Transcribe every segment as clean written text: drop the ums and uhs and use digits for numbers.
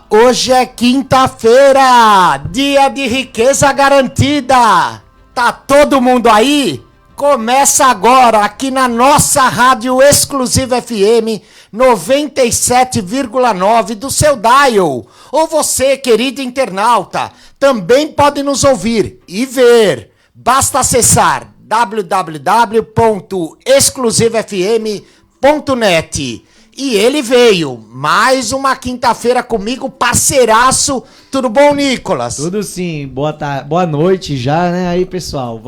Hoje é quinta-feira, dia de riqueza garantida. Tá todo mundo aí? Começa agora aqui na nossa rádio exclusiva FM 97,9 do seu dial. Ou você, querido internauta, também pode nos ouvir e ver. Basta acessar www.exclusivafm.net. E ele veio, mais uma quinta-feira comigo, parceiraço. Tudo bom, Nicolas? Tudo sim, boa noite já, né? Aí, pessoal,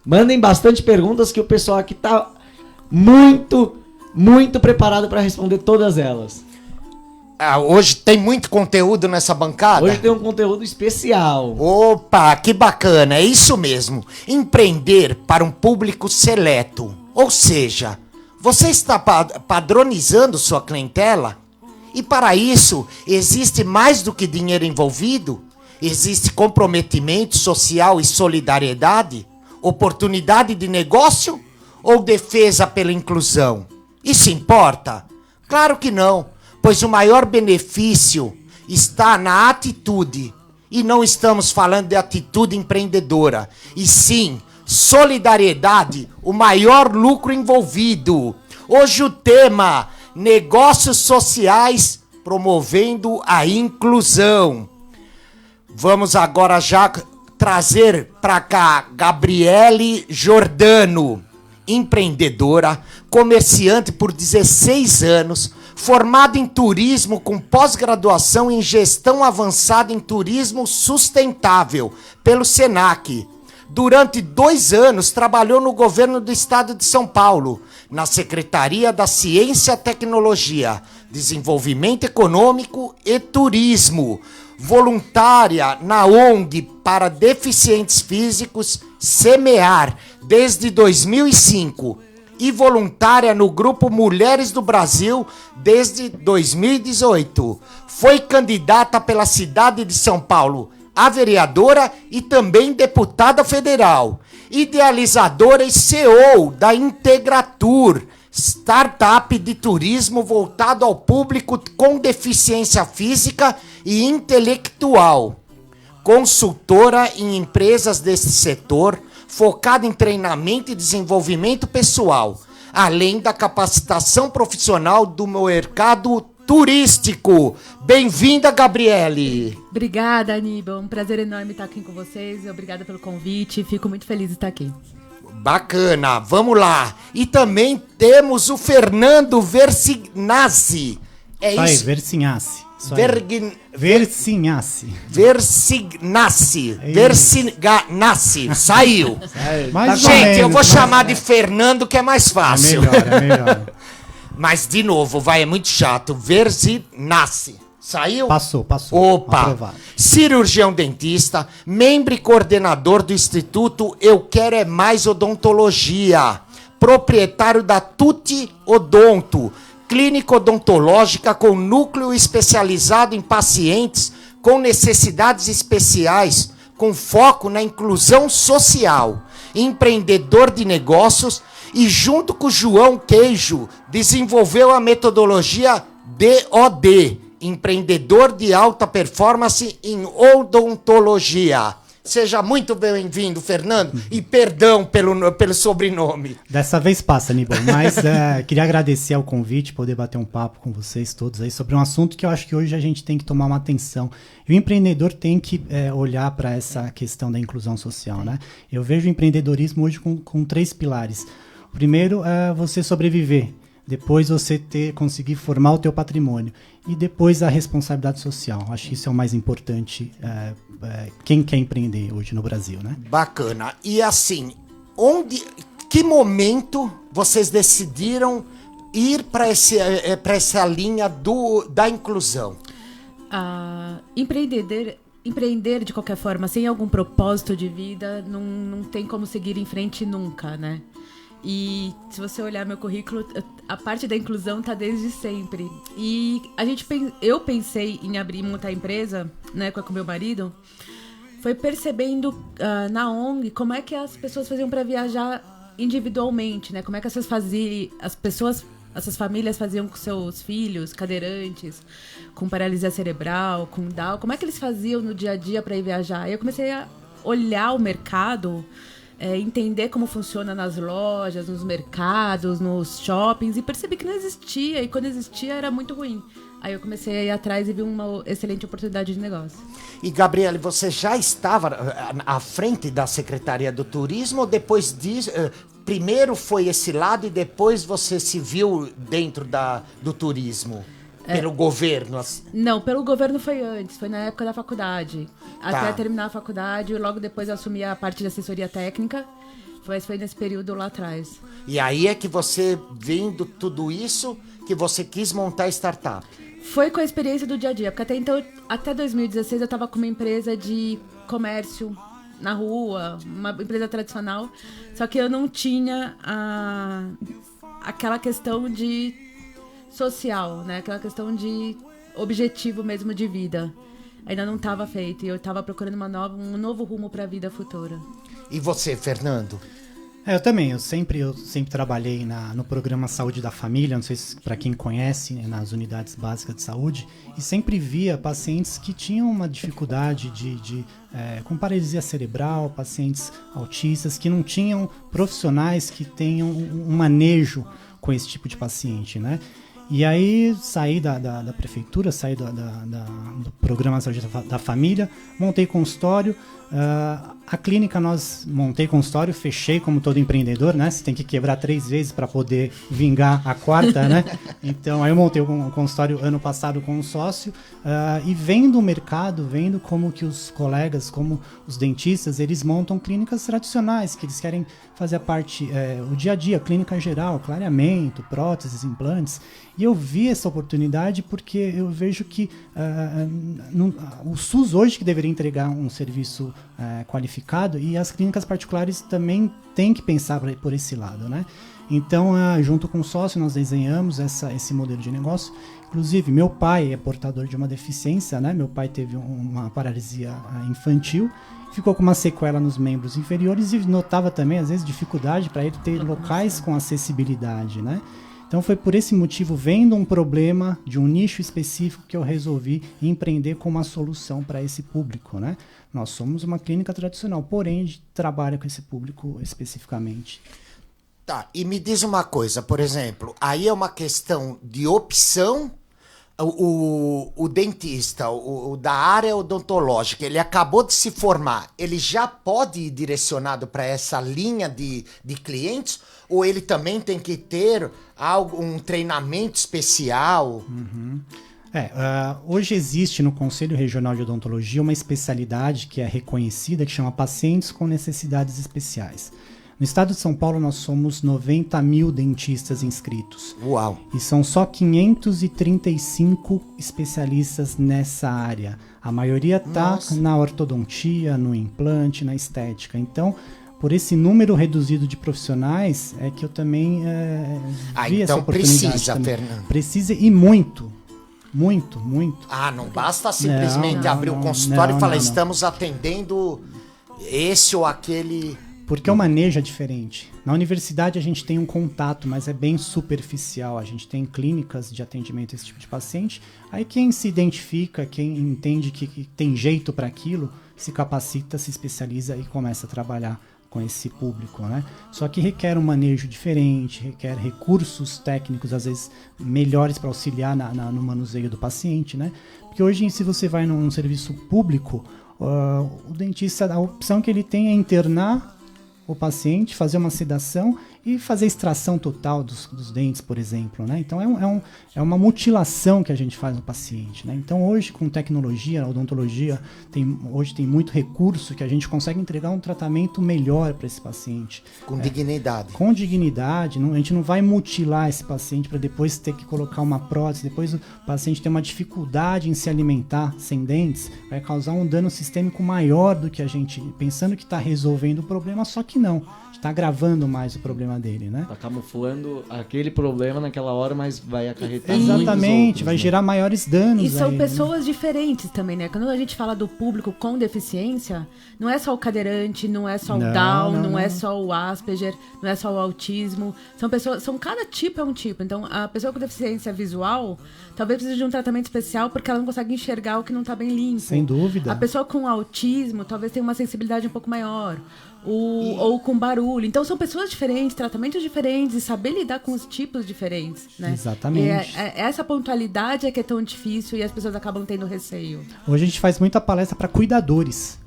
mandem bastante perguntas que o pessoal aqui tá muito preparado para responder todas elas. Hoje tem muito conteúdo nessa bancada? Hoje tem um conteúdo especial. Opa, que bacana, é isso mesmo. Empreender para um público seleto. Ou seja, você está padronizando sua clientela? E para isso, existe mais do que dinheiro envolvido? Existe comprometimento social e solidariedade? Oportunidade de negócio? Ou defesa pela inclusão? Isso importa? Claro que não, pois o maior benefício está na atitude. E não estamos falando de atitude empreendedora, e sim solidariedade, o maior lucro envolvido. Hoje o tema, negócios sociais promovendo a inclusão. Vamos agora já trazer para cá Gabriele Giordano, empreendedora, comerciante por 16 anos, formada em turismo com pós-graduação em gestão avançada em turismo sustentável pelo Senac. Durante 2 anos, trabalhou no governo do estado de São Paulo, na Secretaria da Ciência, Tecnologia, Desenvolvimento Econômico e Turismo. Voluntária na ONG para deficientes físicos, SEMEAR, desde 2005. E voluntária no Grupo Mulheres do Brasil, desde 2018. Foi candidata pela cidade de São Paulo a vereadora e também deputada federal, idealizadora e CEO da Integratur, startup de turismo voltado ao público com deficiência física e intelectual, consultora em empresas desse setor, focada em treinamento e desenvolvimento pessoal, além da capacitação profissional do mercado turístico. Bem-vinda, Gabriele. Obrigada, Aníbal. Um prazer enorme estar aqui com vocês. Obrigada pelo convite. Fico muito feliz de estar aqui. Bacana, vamos lá. E também temos o Fernando Versinassi. É isso aí, isso? Versinassi. Versinassi. Saiu. Mais Gente, eu vou chamar de Fernando, que é mais fácil. É melhor. Mas, de novo, é muito chato. Versinassi. Saiu? Passou. Opa! Aprovado. Cirurgião dentista, membro e coordenador do Instituto Eu Quero É Mais Odontologia, proprietário da Tuti Odonto, clínica odontológica com núcleo especializado em pacientes com necessidades especiais, com foco na inclusão social, empreendedor de negócios e, junto com o João Queijo, desenvolveu a metodologia DOD, empreendedor de alta performance em odontologia. Seja muito bem-vindo, Fernando, e perdão pelo sobrenome. Dessa vez passa, Aníbal, mas queria agradecer ao convite, poder bater um papo com vocês todos aí sobre um assunto que eu acho que hoje a gente tem que tomar uma atenção. E o empreendedor tem que olhar para essa questão da inclusão social, né? Eu vejo o empreendedorismo hoje com 3 pilares. O primeiro é você sobreviver. Depois você conseguir formar o teu patrimônio. E depois a responsabilidade social. Acho que isso é o mais importante quem quer empreender hoje no Brasil, né? Bacana. E assim, que momento vocês decidiram ir para essa linha da inclusão? Empreender de qualquer forma, sem algum propósito de vida, não tem como seguir em frente nunca, né? E se você olhar meu currículo, a parte da inclusão está desde sempre. E eu pensei em montar a empresa, né, com meu marido, foi percebendo na ONG como é que as pessoas faziam para viajar individualmente, né? Como é que as pessoas essas famílias faziam com seus filhos, cadeirantes, com paralisia cerebral, com Down. Como é que eles faziam no dia a dia para ir viajar? Aí eu comecei a olhar o mercado, entender como funciona nas lojas, nos mercados, nos shoppings, e percebi que não existia, e quando existia era muito ruim. Aí eu comecei a ir atrás e vi uma excelente oportunidade de negócio. E, Gabriele, você já estava à frente da Secretaria do Turismo ou depois disso... primeiro foi esse lado e depois você se viu dentro do turismo? Pelo governo? Não, pelo governo foi antes, foi na época da faculdade. Tá. Até terminar a faculdade, e logo depois eu assumi a parte de assessoria técnica. Foi nesse período lá atrás. E aí é que você, vendo tudo isso, que você quis montar a startup? Foi com a experiência do dia a dia, porque até então, até 2016 eu estava com uma empresa de comércio na rua, uma empresa tradicional, só que eu não tinha aquela questão de social, né? Aquela questão de objetivo mesmo de vida. Ainda não estava feito e eu estava procurando um novo rumo para a vida futura. E você, Fernando? Eu também, eu sempre trabalhei no programa Saúde da Família, não sei se para quem conhece, né, nas unidades básicas de saúde, e sempre via pacientes que tinham uma dificuldade com paralisia cerebral, pacientes autistas, que não tinham profissionais que tenham um manejo com esse tipo de paciente, né? E aí saí da prefeitura, saí do programa Saúde da Família, montei consultório. A clínica montei consultório, fechei como todo empreendedor, né? Você tem que quebrar 3 vezes para poder vingar a 4ª, né? Então aí eu montei um consultório ano passado com um sócio e vendo o mercado, vendo como que os colegas, como os dentistas, eles montam clínicas tradicionais, que eles querem fazer a parte, o dia a dia, clínica geral, clareamento, próteses, implantes. E eu vi essa oportunidade porque eu vejo que o SUS hoje que deveria entregar um serviço qualificado, e as clínicas particulares também têm que pensar por esse lado, né? Então, junto com o sócio, nós desenhamos esse modelo de negócio. Inclusive, meu pai é portador de uma deficiência, né? Meu pai teve uma paralisia infantil, ficou com uma sequela nos membros inferiores e notava também, às vezes, dificuldade para ele ter locais com acessibilidade, né? Então foi por esse motivo, vendo um problema de um nicho específico, que eu resolvi empreender com uma solução para esse público, né? Nós somos uma clínica tradicional, porém a gente trabalha com esse público especificamente. Tá, e me diz uma coisa, por exemplo, aí é uma questão de opção. O dentista, o da área odontológica, ele acabou de se formar, ele já pode ir direcionado para essa linha de clientes, ou ele também tem que ter um treinamento especial? Hoje existe no Conselho Regional de Odontologia uma especialidade que é reconhecida, que chama pacientes com necessidades especiais. No estado de São Paulo, nós somos 90 mil dentistas inscritos. Uau! E são só 535 especialistas nessa área. A maioria está na ortodontia, no implante, na estética. Então, por esse número reduzido de profissionais, é que eu também vi essa oportunidade. Precisa, Fernando. Precisa e muito. Muito. Não basta simplesmente abrir o consultório e falar, estamos atendendo esse ou aquele... Porque o manejo é diferente. Na universidade a gente tem um contato, mas é bem superficial. A gente tem clínicas de atendimento a esse tipo de paciente. Aí quem se identifica, quem entende que tem jeito para aquilo, se capacita, se especializa e começa a trabalhar com esse público, né? Só que requer um manejo diferente, requer recursos técnicos, às vezes, melhores para auxiliar no manuseio do paciente, né? Porque hoje, se você vai num serviço público, o dentista, a opção que ele tem é internar o paciente, fazer uma sedação e fazer extração total dos dentes, por exemplo, né? Então é uma mutilação que a gente faz no paciente, né? Então hoje, com tecnologia, a odontologia hoje tem muito recurso que a gente consegue entregar um tratamento melhor para esse paciente. Com dignidade. Com dignidade, a gente não vai mutilar esse paciente para depois ter que colocar uma prótese, depois o paciente tem uma dificuldade em se alimentar sem dentes, vai causar um dano sistêmico maior do que a gente, pensando que está resolvendo o problema, só que não, está agravando mais o problema problema dele, né? Tá camuflando aquele problema naquela hora, mas vai acarretar Exatamente, muitos outros, vai né? gerar maiores danos. E são aí, né? pessoas diferentes também, né? Quando a gente fala do público com deficiência, não é só o cadeirante, não é só o Down, não é só o Asperger, não é só o autismo. São pessoas, cada tipo é um tipo. Então, a pessoa com deficiência visual talvez precise de um tratamento especial porque ela não consegue enxergar o que não tá bem limpo. Sem dúvida. A pessoa com autismo talvez tenha uma sensibilidade um pouco maior. Ou com barulho. Então são pessoas diferentes, tratamentos diferentes, e saber lidar com os tipos diferentes, né? Exatamente. E essa pontualidade é que é tão difícil e as pessoas acabam tendo receio. Hoje a gente faz muita palestra para cuidadores,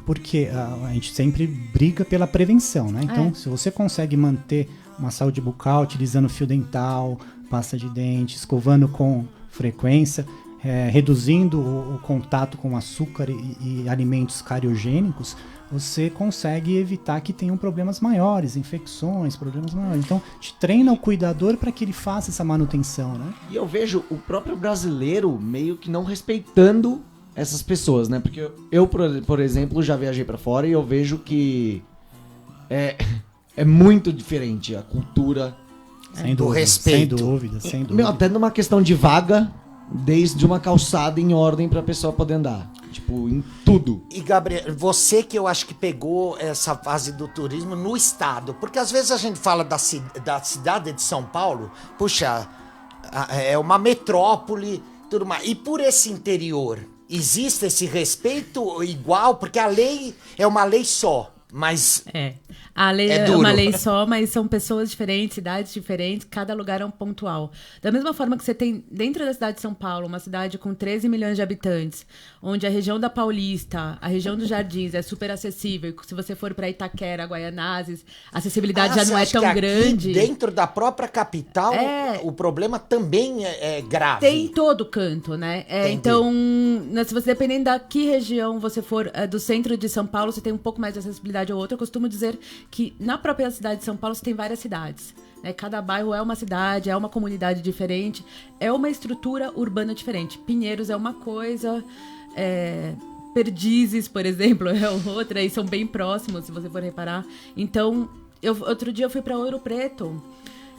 porque a gente sempre briga pela prevenção, né? Então, se você consegue manter uma saúde bucal utilizando fio dental, pasta de dente, escovando com frequência, reduzindo o contato com açúcar e alimentos cariogênicos, você consegue evitar que tenham problemas maiores, infecções, problemas maiores. Então, a gente treina o cuidador para que ele faça essa manutenção, né? E eu vejo o próprio brasileiro meio que não respeitando essas pessoas, né? Porque eu por exemplo, já viajei pra fora e eu vejo que é muito diferente a cultura. Sem do dúvida, respeito. Sem dúvida. Meu, até numa questão de vaga, desde uma calçada em ordem pra pessoa poder andar. Tipo, em tudo. E, Gabriel, você que eu acho que pegou essa fase do turismo no estado, porque às vezes a gente fala da cidade de São Paulo, puxa, é uma metrópole, tudo mais. E por esse interior, existe esse respeito igual? Porque a lei é uma lei só, mas... A lei é duro. uma lei só, mas são pessoas diferentes, cidades diferentes, cada lugar é um pontual. Da mesma forma que você tem, dentro da cidade de São Paulo, uma cidade com 13 milhões de habitantes, onde a região da Paulista, a região dos Jardins é super acessível, se você for para Itaquera, Guaianazes, a acessibilidade já não é tão grande. Dentro da própria capital, o problema também é grave. Tem em todo canto, né? Então, se você dependendo da que região você for do centro de São Paulo, você tem um pouco mais de acessibilidade ou outra. Eu costumo dizer que na própria cidade de São Paulo você tem várias cidades. Né? Cada bairro é uma cidade, é uma comunidade diferente, é uma estrutura urbana diferente. Pinheiros é uma coisa, Perdizes, por exemplo, é outra, e são bem próximos, se você for reparar. Então, outro dia eu fui para Ouro Preto,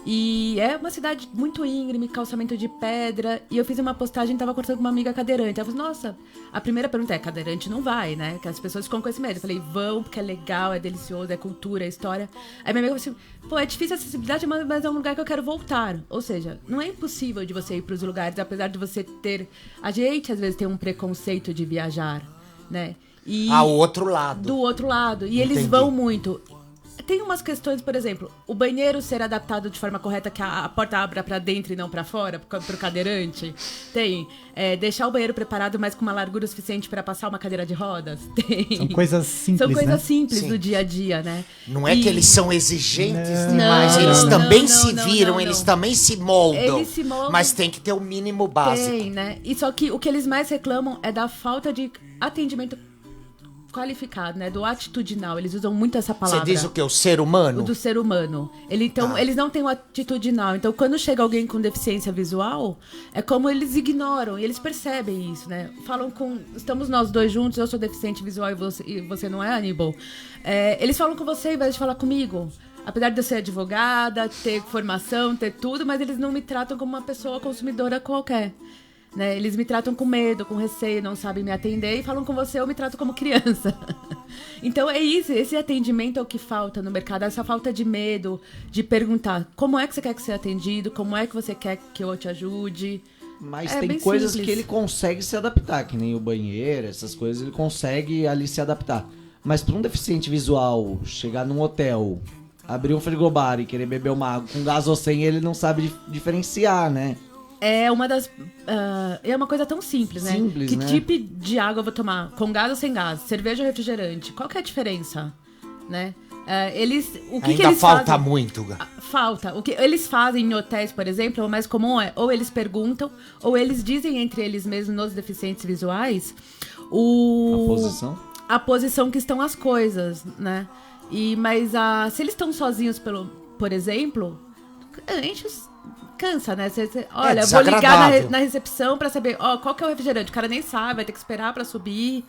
e é uma cidade muito íngreme, calçamento de pedra. E eu fiz uma postagem, tava conversando com uma amiga cadeirante. Ela falou, nossa, a primeira pergunta é, cadeirante não vai, né? Que as pessoas ficam com esse medo. Eu falei, vão, porque é legal, é delicioso, é cultura, é história. Aí minha amiga falou assim, pô, é difícil a acessibilidade, mas é um lugar que eu quero voltar. Ou seja, não é impossível de você ir pros lugares, apesar de você ter... A gente, às vezes, tem um preconceito de viajar, né? E ao outro lado. Do outro lado. E eles vão muito... Tem umas questões, por exemplo, o banheiro ser adaptado de forma correta, que a porta abra pra dentro e não pra fora, pro cadeirante. Tem. Deixar o banheiro preparado, mas com uma largura suficiente pra passar uma cadeira de rodas. Tem. São coisas simples, São coisas né? simples do dia a dia, né? Não é que eles são exigentes demais, eles também se viram, eles também se moldam. Eles se moldam. Mas tem que ter o mínimo básico. Tem, né? E só que o que eles mais reclamam é da falta de atendimento qualificado, né? Do atitudinal. Eles usam muito essa palavra. Você diz o que? O ser humano? O do ser humano. Eles não têm o atitudinal. Então, quando chega alguém com deficiência visual, é como eles ignoram. E eles percebem isso, né? Falam com... Estamos nós dois juntos, eu sou deficiente visual e você não é, Aníbal. Eles falam com você em vez de falar comigo. Apesar de eu ser advogada, ter formação, ter tudo, mas eles não me tratam como uma pessoa consumidora qualquer. Né? Eles me tratam com medo, com receio, não sabem me atender e falam com você, eu me trato como criança. Então é isso, esse atendimento é o que falta no mercado, essa falta de medo, de perguntar como é que você quer que seja atendido, como é que você quer que eu te ajude. Mas tem coisas simples que ele consegue se adaptar, que nem o banheiro, essas coisas, ele consegue ali se adaptar. Mas para um deficiente visual chegar num hotel, abrir um frigobar e querer beber uma água com gás ou sem, ele não sabe diferenciar, né? É uma das... é uma coisa tão simples, né? Simples, que né? tipo de água eu vou tomar? Com gás ou sem gás? Cerveja ou refrigerante? Qual que é a diferença? Né? Ainda falta muito. Falta. O que eles fazem em hotéis, por exemplo, o mais comum é ou eles perguntam, ou eles dizem entre eles mesmos, nos deficientes visuais, a posição que estão as coisas, né? Mas se eles estão sozinhos, por exemplo, a gente... cansa, né? Olha, vou ligar na recepção pra saber qual que é o refrigerante. O cara nem sabe, vai ter que esperar pra subir.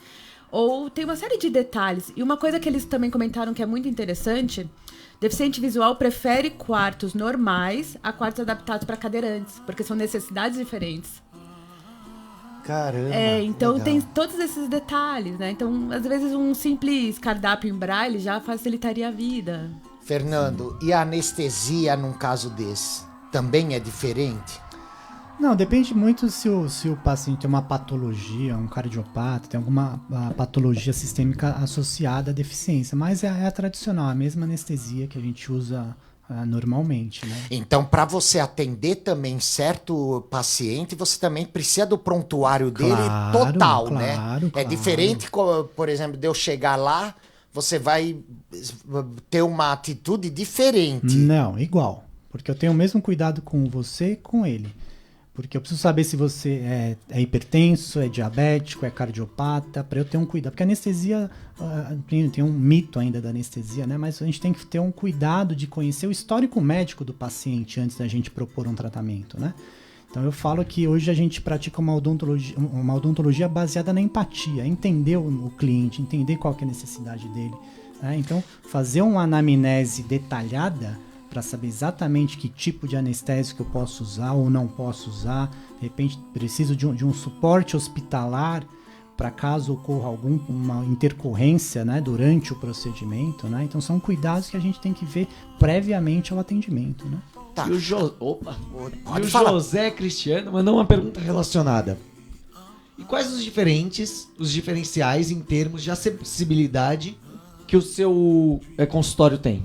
Ou tem uma série de detalhes. E uma coisa que eles também comentaram que é muito interessante, deficiente visual prefere quartos normais a quartos adaptados para cadeirantes, porque são necessidades diferentes. Caramba. Então legal. tem todos esses detalhes, né? Então, às vezes, um simples cardápio em braille já facilitaria a vida. Fernando, e a anestesia num caso desse? Também é diferente? Não, depende muito se o paciente tem uma patologia, um cardiopata, tem alguma patologia sistêmica associada à deficiência, mas é a tradicional, a mesma anestesia que a gente usa normalmente, né? Então, para você atender também certo paciente, você também precisa do prontuário dele total, né? É diferente, por exemplo, de eu chegar lá, você vai ter uma atitude diferente. Não, igual. Porque eu tenho o mesmo cuidado com você e com ele. Porque eu preciso saber se você é hipertenso, é diabético, é cardiopata, para eu ter um cuidado. Porque a anestesia, tem um mito ainda da anestesia, né? Mas a gente tem que ter um cuidado de conhecer o histórico médico do paciente antes da gente propor um tratamento, né? Então eu falo que hoje a gente pratica uma odontologia baseada na empatia, entender o cliente, entender qual que é a necessidade dele, né? Então fazer uma anamnese detalhada para saber exatamente que tipo de anestésico eu posso usar ou não posso usar. De repente preciso de um suporte hospitalar para caso ocorra alguma intercorrência, né, durante o procedimento, né? Então são cuidados que a gente tem que ver previamente ao atendimento, né? Tá. E o José Cristiano mandou uma pergunta relacionada. E quais os diferenciais em termos de acessibilidade que o seu consultório tem?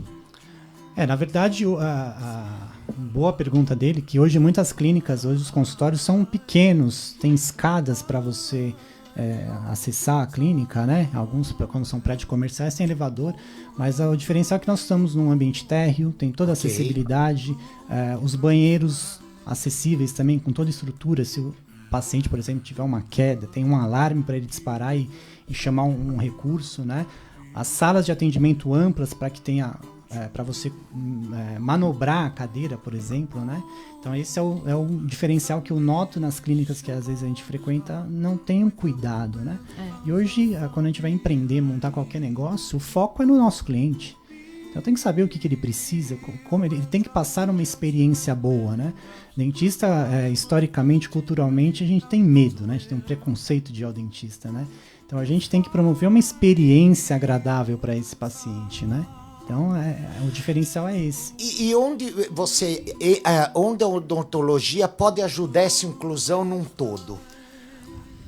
Na verdade, a boa pergunta dele, que hoje muitas clínicas, hoje os consultórios são pequenos, tem escadas para você acessar a clínica, né? Alguns, quando são prédios comerciais, tem elevador, mas o diferencial é que nós estamos num ambiente térreo, tem toda a acessibilidade, os banheiros acessíveis também, com toda a estrutura. Se o paciente, por exemplo, tiver uma queda, tem um alarme para ele disparar e chamar um recurso, né? As salas de atendimento amplas para que tenha para você manobrar a cadeira, por exemplo, né? Então esse é o diferencial que eu noto nas clínicas que às vezes a gente frequenta, não tem um cuidado, né? E hoje, quando a gente vai empreender, montar qualquer negócio, o foco é no nosso cliente. Então tem que saber o que ele precisa, como ele tem que passar uma experiência boa, né? Dentista, historicamente, culturalmente, a gente tem medo, né? A gente tem um preconceito de ir ao dentista, né? Então a gente tem que promover uma experiência agradável para esse paciente, né? Então, o diferencial é esse. E onde onde a odontologia pode ajudar essa inclusão num todo?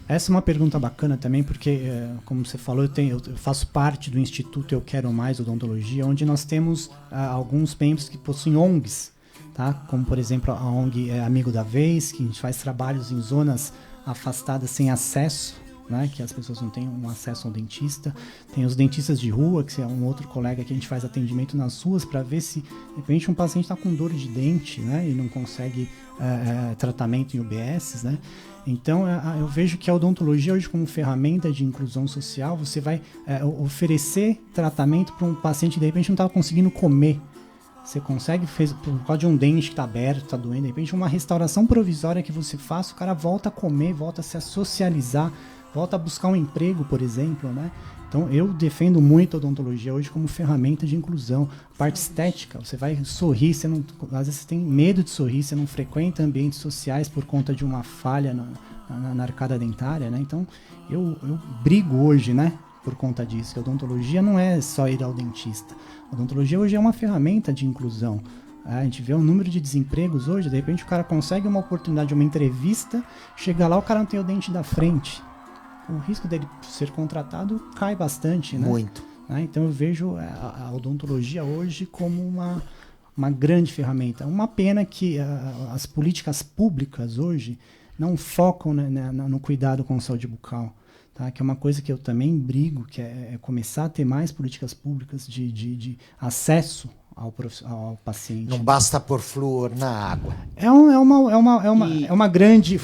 Essa é uma pergunta bacana também, porque, como você falou, eu faço parte do Instituto Eu Quero Mais Odontologia, onde nós temos alguns membros que possuem ONGs, tá? Como, por exemplo, a ONG Amigo da Vez, que a gente faz trabalhos em zonas afastadas sem acesso, né, que as pessoas não têm um acesso ao dentista. Tem os dentistas de rua, que é um outro colega que a gente faz atendimento nas ruas para ver se, de repente, um paciente está com dor de dente, né, e não consegue tratamento em UBS, né. Então, eu vejo que a odontologia hoje como ferramenta de inclusão social, você vai oferecer tratamento para um paciente que, de repente, não está conseguindo comer. Você consegue, por causa de um dente que está aberto, está doendo, de repente, uma restauração provisória que você faça, o cara volta a comer, volta a se socializar, volta a buscar um emprego, por exemplo, né? Então, eu defendo muito a odontologia hoje como ferramenta de inclusão. Parte estética, você vai sorrir, às vezes você tem medo de sorrir, você não frequenta ambientes sociais por conta de uma falha na arcada dentária, né? Então, eu brigo hoje, né? Por conta disso, que a odontologia não é só ir ao dentista. A odontologia hoje é uma ferramenta de inclusão. A gente vê o número de desempregos hoje, de repente o cara consegue uma oportunidade de uma entrevista, chega lá, o cara não tem o dente da frente. O risco dele ser contratado cai bastante, né? Muito. Então eu vejo a odontologia hoje como uma grande ferramenta. Uma pena que as políticas públicas hoje não focam no cuidado com a saúde bucal. Tá? Que é uma coisa que eu também brigo, que é começar a ter mais políticas públicas de acesso ao paciente. Não basta pôr flúor na água. Foi um grande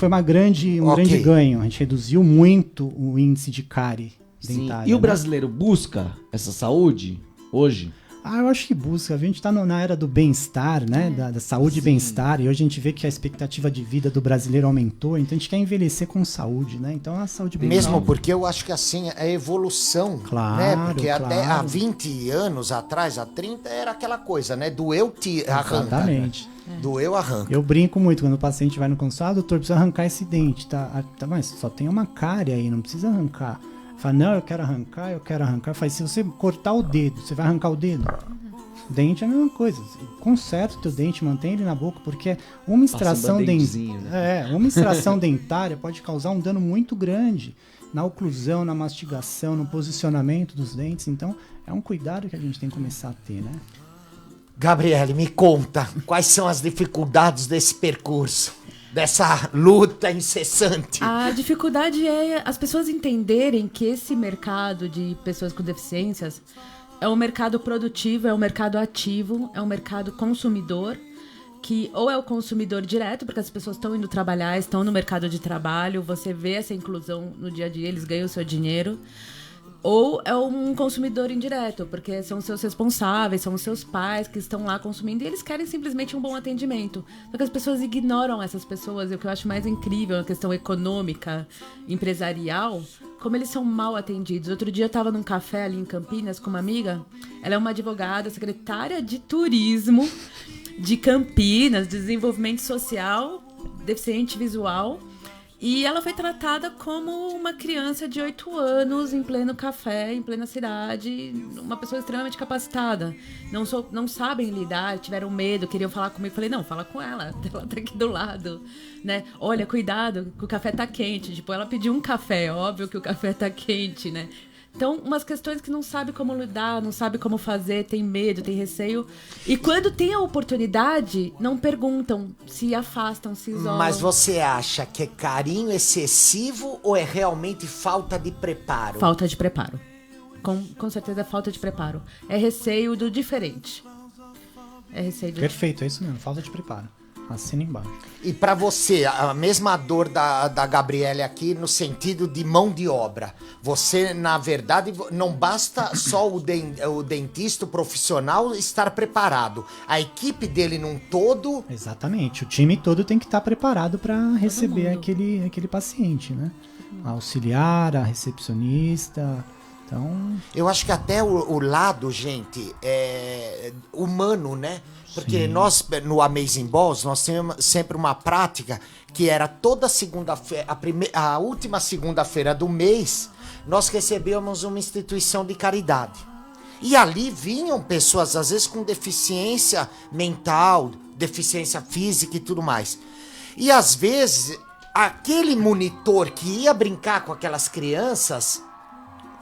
ganho. A gente reduziu muito o índice de cárie dentária. E o brasileiro busca essa saúde hoje? Eu acho que busca. A gente está na era do bem-estar, né? Da saúde e bem-estar. E hoje a gente vê que a expectativa de vida do brasileiro aumentou. Então a gente quer envelhecer com saúde, né? Então a saúde bem-estar. Mesmo porque eu acho que assim, é evolução. Claro, né? Porque até há claro. 20 anos atrás, há 30, era aquela coisa, né? Doeu, arranca. Exatamente. Doeu, arranca. Eu brinco muito quando o paciente vai no consultório, doutor, precisa arrancar esse dente, tá? Mas só tem uma cárie aí, não precisa arrancar. Fala, não, eu quero arrancar. Faz, se você cortar o dedo, você vai arrancar o dedo? Dente é a mesma coisa. Conserta o teu dente, mantém ele na boca, porque uma extração uma extração dentária pode causar um dano muito grande na oclusão, na mastigação, no posicionamento dos dentes. Então, é um cuidado que a gente tem que começar a ter, né? Gabriele, me conta, quais são as dificuldades desse percurso? Dessa luta incessante? A dificuldade é as pessoas entenderem que esse mercado de pessoas com deficiências é um mercado produtivo, é um mercado ativo, é um mercado consumidor, que ou é o consumidor direto, porque as pessoas estão indo trabalhar, estão no mercado de trabalho, você vê essa inclusão no dia a dia, eles ganham o seu dinheiro, ou é um consumidor indireto, porque são seus responsáveis, são os seus pais que estão lá consumindo e eles querem simplesmente um bom atendimento. Só que as pessoas ignoram essas pessoas, e o que eu acho mais incrível na questão econômica, empresarial, como eles são mal atendidos. Outro dia eu estava num café ali em Campinas com uma amiga, ela é uma advogada, secretária de turismo de Campinas, desenvolvimento social, deficiente visual, e ela foi tratada como uma criança de 8 anos em pleno café, em plena cidade, uma pessoa extremamente capacitada. Não sabem lidar, tiveram medo, queriam falar comigo. Falei, não, fala com ela tá aqui do lado, né? Olha, cuidado, que o café tá quente. Tipo, ela pediu um café, óbvio que o café tá quente, né? Então, umas questões que não sabe como lidar, não sabe como fazer, tem medo, tem receio. E quando tem a oportunidade, não perguntam, se afastam, se isolam. Mas você acha que é carinho excessivo ou é realmente falta de preparo? Falta de preparo. Com certeza é falta de preparo. É receio do diferente. É receio do... Perfeito, é isso mesmo, falta de preparo. Assina embaixo. E pra você, a mesma dor da Gabriele aqui no sentido de mão de obra. Você, na verdade, não basta só o dentista, o profissional, estar preparado. A equipe dele num todo... Exatamente, o time todo tem que estar preparado para receber aquele paciente, né? A auxiliar, a recepcionista... Então... Eu acho que até o lado, gente, humano, né? Porque nós, no Amazing Balls, nós temos sempre uma prática que era toda segunda-feira, a última segunda-feira do mês, nós recebíamos uma instituição de caridade. E ali vinham pessoas, às vezes, com deficiência mental, deficiência física e tudo mais. E, às vezes, aquele monitor que ia brincar com aquelas crianças...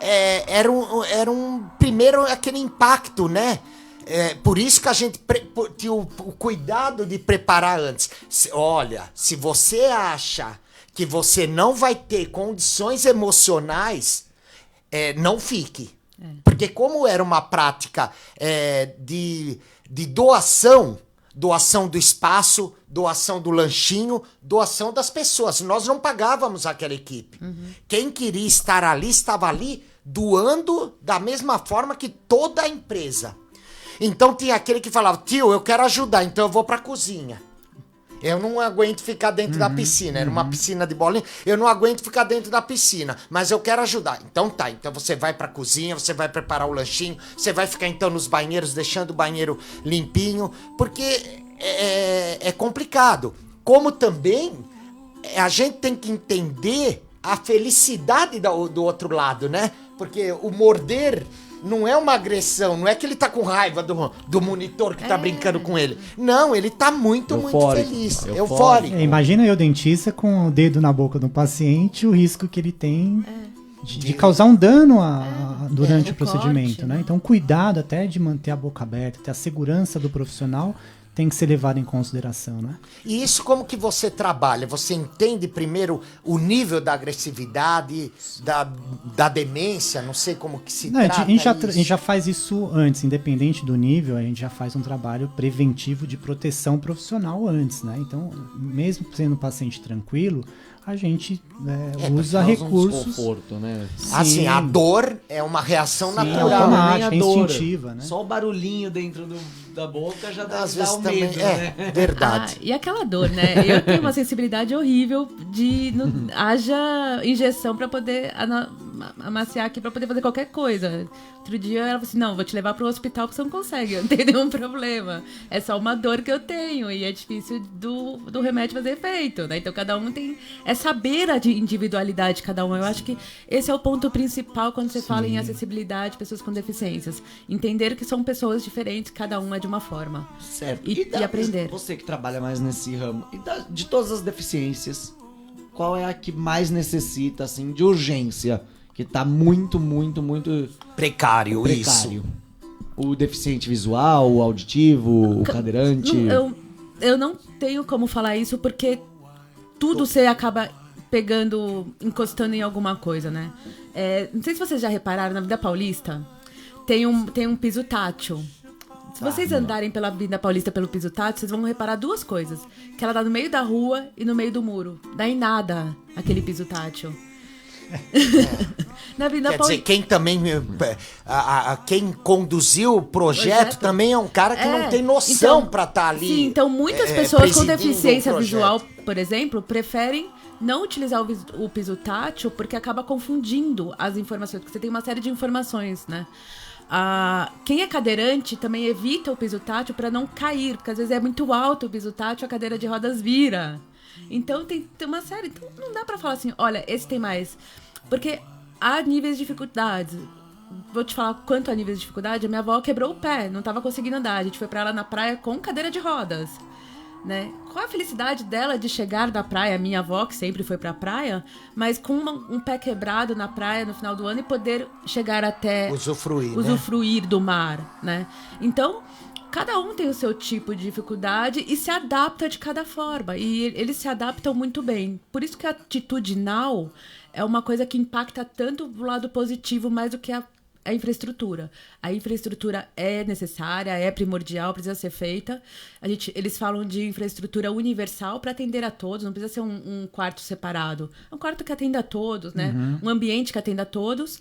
Era um primeiro aquele impacto, né? Por isso que a gente tinha o cuidado de preparar antes. Olha, se você acha que você não vai ter condições emocionais, não fique. Porque como era uma prática de doação do espaço, doação do lanchinho, doação das pessoas. Nós não pagávamos aquela equipe. Quem queria estar ali, estava ali doando da mesma forma que toda a empresa. Então tinha aquele que falava, tio, eu quero ajudar, então eu vou pra cozinha. Eu não aguento ficar dentro da piscina, era uma piscina de bolinha, eu não aguento ficar dentro da piscina, mas eu quero ajudar. Então tá, então você vai pra cozinha, você vai preparar o lanchinho, você vai ficar então nos banheiros, deixando o banheiro limpinho, porque é complicado. Como também a gente tem que entender a felicidade do outro lado, né? Porque o morder não é uma agressão, não é que ele tá com raiva do monitor que tá brincando com ele. Não, ele tá muito feliz. Eufórico. Imagina eu, dentista, com o dedo na boca do paciente, o risco que ele tem de causar um dano durante o procedimento, corte, né? Então, cuidado até de manter a boca aberta, ter a segurança do profissional tem que ser levado em consideração, né? E isso como que você trabalha? Você entende primeiro o nível da agressividade, da demência? Não sei como que se trata a gente já faz isso antes, independente do nível, a gente já faz um trabalho preventivo de proteção profissional antes, né? Então, mesmo sendo um paciente tranquilo, a gente Causa usa um recursos. desconforto, né? Assim, a dor é uma reação natural. automática, Nem a dor. instintiva, né? Só o barulhinho dentro da boca já dá Às vezes um também medo, né? verdade. E aquela dor, né? Eu tenho uma sensibilidade horrível de haja injeção pra poder amaciar aqui, pra poder fazer qualquer coisa. Outro dia ela falou assim, não, vou te levar pro hospital porque você não consegue, não tem nenhum problema. É só uma dor que eu tenho e é difícil do remédio fazer efeito, né? Então cada um tem... É saber a individualidade de cada um. Eu acho que esse é o ponto principal quando você fala em acessibilidade, pessoas com deficiências. Entender que são pessoas diferentes, cada um é de uma forma. Certo. E aprender. Você que trabalha mais nesse ramo, de todas as deficiências, qual é a que mais necessita, assim, de urgência? Que tá muito Precário, isso. O deficiente visual, o auditivo, o cadeirante. Eu não tenho como falar isso porque tudo você acaba encostando em alguma coisa, né? Não sei se vocês já repararam, na Vida Paulista tem um piso tátil. Se vocês andarem pela Vida Paulista pelo piso tátil, vocês vão reparar duas coisas. Que ela dá no meio da rua e no meio do muro. Dá em nada aquele piso tátil. Na Vida Quer dizer, quem também quem conduziu o projeto também é um cara que não tem noção então, pra estar ali. Sim, então muitas pessoas com deficiência visual, projeto. por exemplo, preferem não utilizar o piso tátil porque acaba confundindo as informações, porque você tem uma série de informações, né? Quem é cadeirante também evita o piso tátil para não cair, porque às vezes é muito alto o piso tátil, a cadeira de rodas vira. Então tem uma série. Então não dá pra falar assim, olha, esse tem mais. Porque há níveis de dificuldades. Vou te falar quanto a níveis de dificuldade. A minha avó quebrou o pé, não tava conseguindo andar. A gente foi pra ela na praia com cadeira de rodas. Né? Qual a felicidade dela de chegar da praia, minha avó, que sempre foi pra praia, mas com um pé quebrado na praia no final do ano e poder chegar até usufruir do mar, né? Então, cada um tem o seu tipo de dificuldade e se adapta de cada forma. E eles se adaptam muito bem. Por isso que a atitudinal é uma coisa que impacta tanto do lado positivo mais do que a infraestrutura. A infraestrutura é necessária, é primordial, precisa ser feita. Eles falam de infraestrutura universal para atender a todos, não precisa ser um quarto separado. É um quarto que atenda a todos, né? Um ambiente que atenda a todos.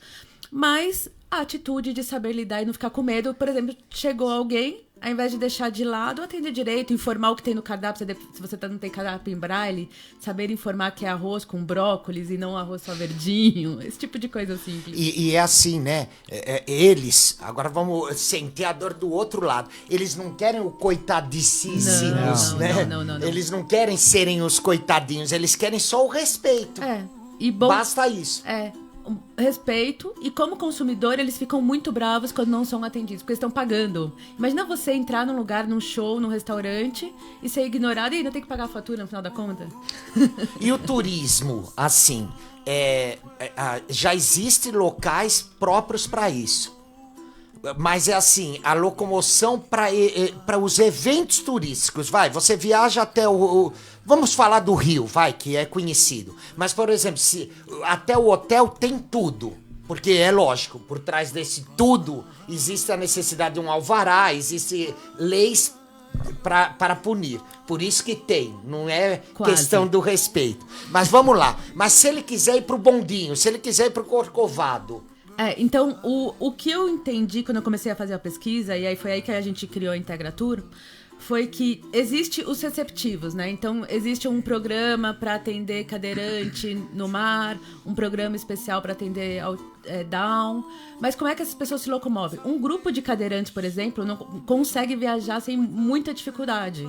Mas a atitude de saber lidar e não ficar com medo. Por exemplo, chegou alguém, ao invés de deixar de lado, atender direito, informar o que tem no cardápio, se você não tem cardápio em braille, saber informar que é arroz com brócolis e não arroz só verdinho, esse tipo de coisa simples. E é assim, né? Eles, agora vamos sentir a dor do outro lado, eles não querem o coitadicíssimos, né? Não. Eles não querem serem os coitadinhos, eles querem só o respeito. Basta isso. Respeito, e como consumidor eles ficam muito bravos quando não são atendidos, porque eles estão pagando. Imagina você entrar num lugar, num show, num restaurante e ser ignorado e ainda tem que pagar a fatura no final da conta. E o turismo, assim, já existem locais próprios para isso. Mas é assim, a locomoção para os eventos turísticos, você viaja até vamos falar do Rio, que é conhecido. Mas, por exemplo, até o hotel tem tudo. Porque é lógico, por trás desse tudo, existe a necessidade de um alvará, existem leis para punir. Por isso que tem, não é questão do respeito. Mas vamos lá, mas se ele quiser ir pro bondinho, se ele quiser ir pro Corcovado... Então, o que eu entendi quando eu comecei a fazer a pesquisa, e aí foi aí que a gente criou a Integratur, foi que existe os receptivos, né? Então, existe um programa para atender cadeirante no mar, um programa especial para atender Down. Mas como é que essas pessoas se locomovem? Um grupo de cadeirantes, por exemplo, não consegue viajar sem muita dificuldade.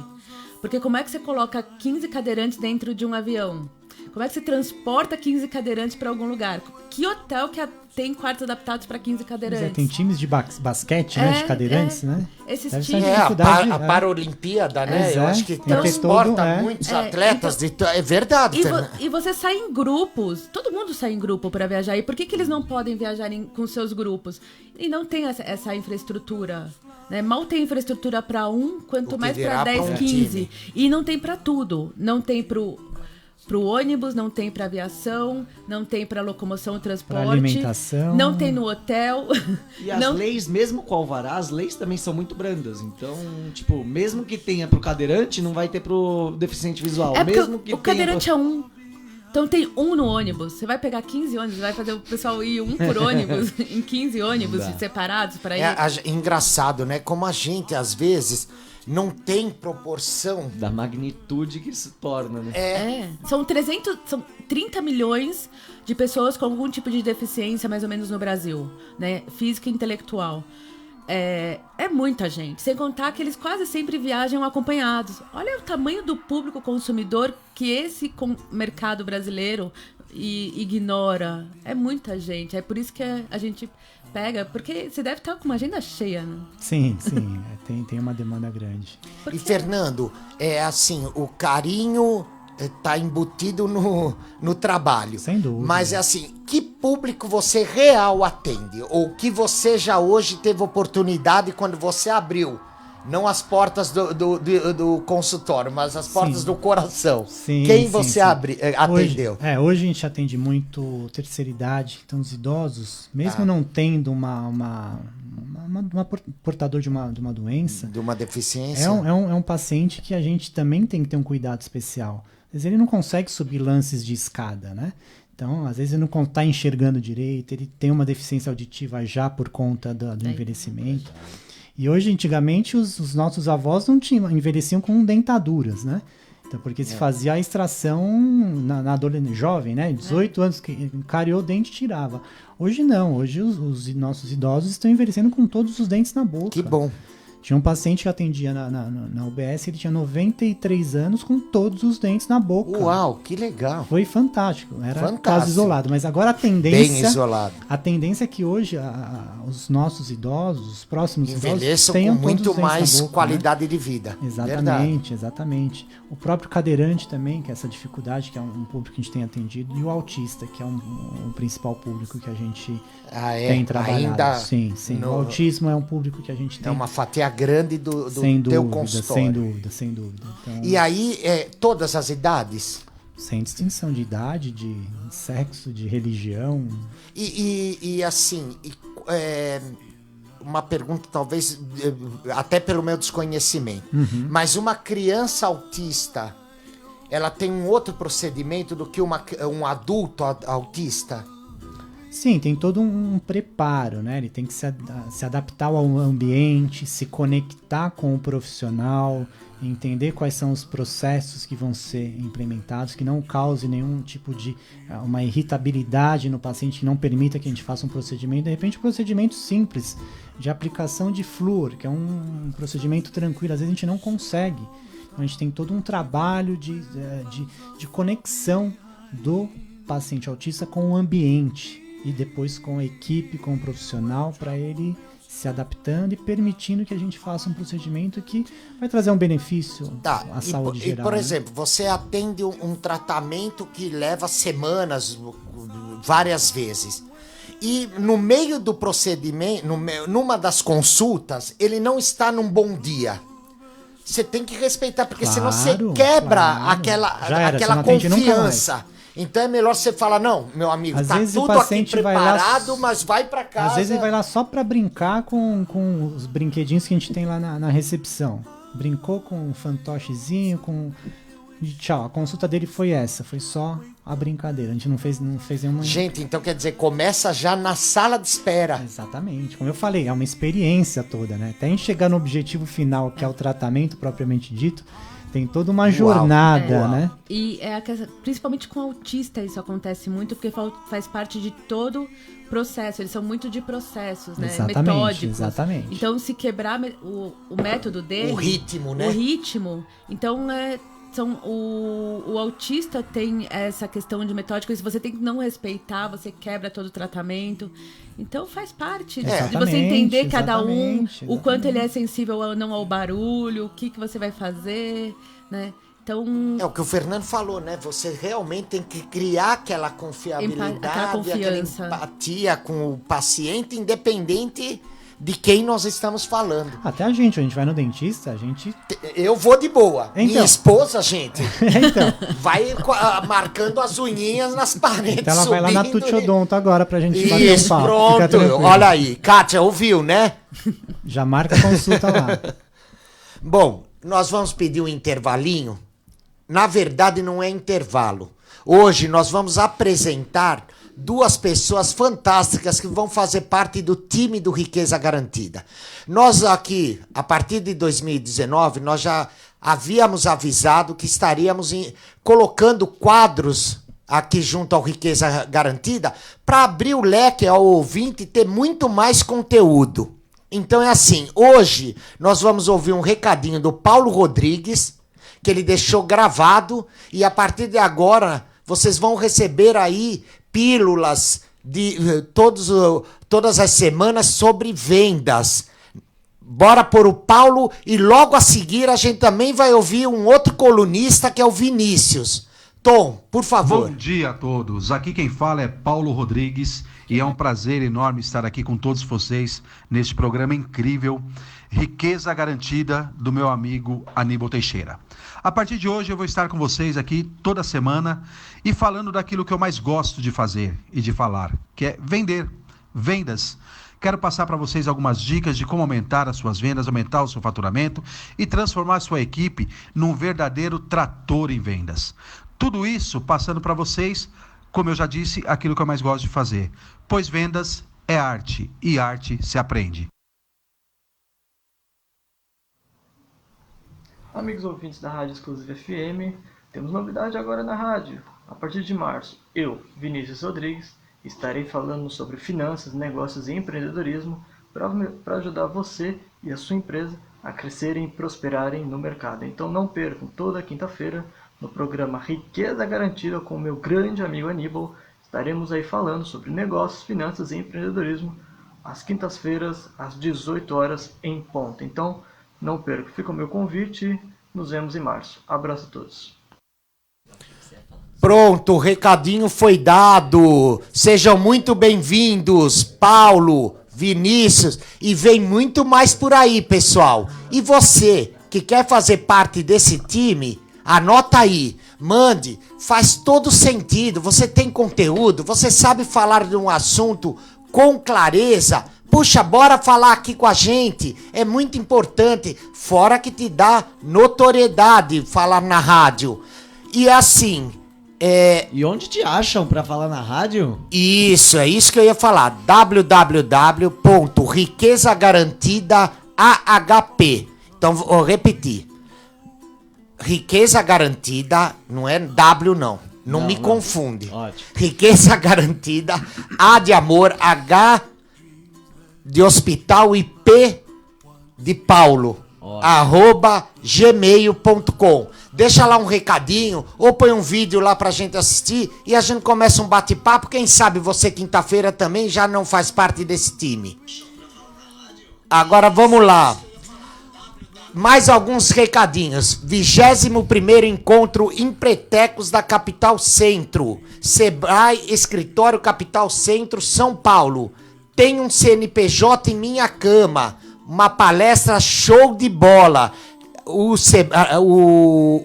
Porque como é que você coloca 15 cadeirantes dentro de um avião? Como é que você transporta 15 cadeirantes para algum lugar? Que hotel que tem quartos adaptados para 15 cadeirantes? Tem times de basquete, né? De cadeirantes, né? Esses Deve times... a Paralimpíada, né? Eu acho que transporta muitos atletas. É verdade, e você sai em grupos. Todo mundo sai em grupo para viajar. E por que eles não podem viajar com seus grupos? E não tem essa infraestrutura. Né? Mal tem infraestrutura para quanto mais para 10, 15. E não tem para tudo. Não tem pro ônibus, não tem para aviação, não tem para locomoção e transporte, pra alimentação, não tem no hotel. E as leis, mesmo com o alvará, as leis também são muito brandas. Então, tipo, mesmo que tenha pro cadeirante, não vai ter pro deficiente visual. Mesmo que o cadeirante é um. Então tem um no ônibus. Você vai pegar 15 ônibus, vai fazer o pessoal ir um por ônibus em 15 ônibus separados para ir. Engraçado, né? Como a gente, às vezes, não tem proporção da magnitude que se torna, né? São 30 milhões de pessoas com algum tipo de deficiência, mais ou menos, no Brasil, né? Física e intelectual. É muita gente. Sem contar que eles quase sempre viajam acompanhados. Olha o tamanho do público consumidor que esse mercado brasileiro ignora. É muita gente. É por isso que a gente pega. Porque você deve estar com uma agenda cheia, né? Sim. Tem uma demanda grande. E, Fernando, assim, o carinho tá embutido no trabalho. Sem dúvida. Mas, assim, que público você real atende? Ou que você já hoje teve oportunidade quando você abriu? Não as portas do consultório, mas as portas do coração. Quem você atendeu? Hoje a gente atende muito terceira idade, então os idosos, mesmo não tendo uma portador de uma doença, de uma deficiência, é um paciente que a gente também tem que ter um cuidado especial. Às vezes ele não consegue subir lances de escada, né? Então, às vezes ele não está enxergando direito, ele tem uma deficiência auditiva já por conta do envelhecimento. E hoje, antigamente, os nossos avós não envelheciam com dentaduras, né? Então, porque se fazia a extração na adolescente, jovem, né? 18 anos, que cariou o dente e tirava. Hoje não, hoje os nossos idosos estão envelhecendo com todos os dentes na boca. Que bom. Tinha um paciente que atendia na UBS, ele tinha 93 anos com todos os dentes na boca. Uau, que legal. Foi fantástico. Era caso isolado. Mas agora a tendência... Bem isolado. A tendência é que hoje os nossos idosos, os próximos envelheçam idosos, com muito mais boca, qualidade, né? de vida. Exatamente. O próprio cadeirante também, que é essa dificuldade, que é um público que a gente tem atendido, e o autista, que é o principal público que a gente tem trabalhado. Ainda sim. O autismo é um público que a gente tem. É uma fatia grande do teu consultório. Sem dúvida. Então, e aí, todas as idades? Sem distinção de idade, de sexo, de religião. E assim, uma pergunta talvez até pelo meu desconhecimento, mas uma criança autista, ela tem um outro procedimento do que um adulto autista? Sim, tem todo um preparo, né? Ele tem que se adaptar ao ambiente, se conectar com o profissional, entender quais são os processos que vão ser implementados, que não cause nenhum tipo de uma irritabilidade no paciente, que não permita que a gente faça um procedimento. De repente, um procedimento simples de aplicação de flúor, que é um procedimento tranquilo, às vezes a gente não consegue. Então, a gente tem todo um trabalho de conexão do paciente autista com o ambiente e depois com a equipe, com o profissional, para ele se adaptando e permitindo que a gente faça um procedimento que vai trazer um benefício à saúde geral. Por exemplo, você atende um tratamento que leva semanas, várias vezes. E no meio do procedimento, numa das consultas, ele não está num bom dia. Você tem que respeitar, porque senão você quebra aquela confiança. Então é melhor você falar, não, meu amigo, às tá vezes tudo aqui preparado, mas vai pra casa. Às vezes ele vai lá só pra brincar com os brinquedinhos que a gente tem lá na recepção. Brincou com um fantochezinho, tchau, a consulta dele foi essa, foi só a brincadeira. A gente não fez nenhuma... Gente, então quer dizer, começa já na sala de espera. Exatamente, como eu falei, é uma experiência toda, né? Até a gente chegar no objetivo final, que é o tratamento propriamente dito, tem toda uma jornada, né? E principalmente com autista isso acontece muito, porque faz parte de todo processo. Eles são muito de processos, né? Metódicos. Exatamente. Então, se quebrar o método dele... O ritmo, né? O ritmo. Então, o autista tem essa questão de metódico. Se você tem que não respeitar, você quebra todo o tratamento. Então faz parte de você entender cada um, o quanto ele é sensível ou não ao barulho, o que você vai fazer, né? Então, é o que o Fernando falou, né? Você realmente tem que criar aquela confiabilidade, aquela empatia com o paciente, independente de quem nós estamos falando. Até a gente vai no dentista, a gente... Eu vou de boa. Então. Minha esposa, gente, então. vai marcando as unhinhas nas paredes. Então ela vai lá na Tuxiodonto agora pra gente bater um papo. Pronto, olha aí. Kátia, ouviu, né? Já marca a consulta lá. Bom, nós vamos pedir um intervalinho. Na verdade, não é intervalo. Hoje nós vamos apresentar duas pessoas fantásticas que vão fazer parte do time do Riqueza Garantida. Nós aqui, a partir de 2019, nós já havíamos avisado que estaríamos colocando quadros aqui junto ao Riqueza Garantida para abrir o leque ao ouvinte e ter muito mais conteúdo. Então é assim, hoje nós vamos ouvir um recadinho do Paulo Rodrigues, que ele deixou gravado, e a partir de agora vocês vão receber aí pílulas de todas as semanas sobre vendas. Bora por o Paulo, e logo a seguir a gente também vai ouvir um outro colunista que é o Vinícius. Tom, por favor. Bom dia a todos. Aqui quem fala é Paulo Rodrigues e é um prazer enorme estar aqui com todos vocês neste programa incrível, Riqueza Garantida, do meu amigo Aníbal Teixeira. A partir de hoje eu vou estar com vocês aqui toda semana e falando daquilo que eu mais gosto de fazer e de falar, que é vender, vendas. Quero passar para vocês algumas dicas de como aumentar as suas vendas, aumentar o seu faturamento e transformar a sua equipe num verdadeiro trator em vendas. Tudo isso passando para vocês, como eu já disse, aquilo que eu mais gosto de fazer, pois vendas é arte e arte se aprende. Amigos ouvintes da Rádio Exclusiva FM, temos novidade agora na rádio. A partir de março, eu, Vinícius Rodrigues, estarei falando sobre finanças, negócios e empreendedorismo para ajudar você e a sua empresa a crescerem e prosperarem no mercado. Então não percam, toda quinta-feira, no programa Riqueza Garantida com o meu grande amigo Aníbal, estaremos aí falando sobre negócios, finanças e empreendedorismo às quintas-feiras, às 18 horas em ponto. Então, não perca, fica o meu convite, nos vemos em março. Abraço a todos. Pronto, o recadinho foi dado. Sejam muito bem-vindos, Paulo, Vinícius, e vem muito mais por aí, pessoal. E você que quer fazer parte desse time, anota aí, mande, faz todo sentido, você tem conteúdo, você sabe falar de um assunto com clareza, puxa, bora falar aqui com a gente, é muito importante, fora que te dá notoriedade falar na rádio. E assim... E onde te acham pra falar na rádio? Isso, é isso que eu ia falar, www.riquezagarantida.ahp. Então, vou repetir. Riqueza Garantida, não é W não, não me confunde. Ótimo. Riqueza Garantida, A de amor, H de hospital e P de Paulo, @gmail.com. Deixa lá um recadinho, ou põe um vídeo lá pra gente assistir e a gente começa um bate-papo. Quem sabe você quinta-feira também já não faz parte desse time. Agora vamos lá. Mais alguns recadinhos. 21º Encontro Empretecos da Capital Centro. Sebrae, Escritório Capital Centro, São Paulo. Tem um CNPJ em minha cama. Uma palestra show de bola. O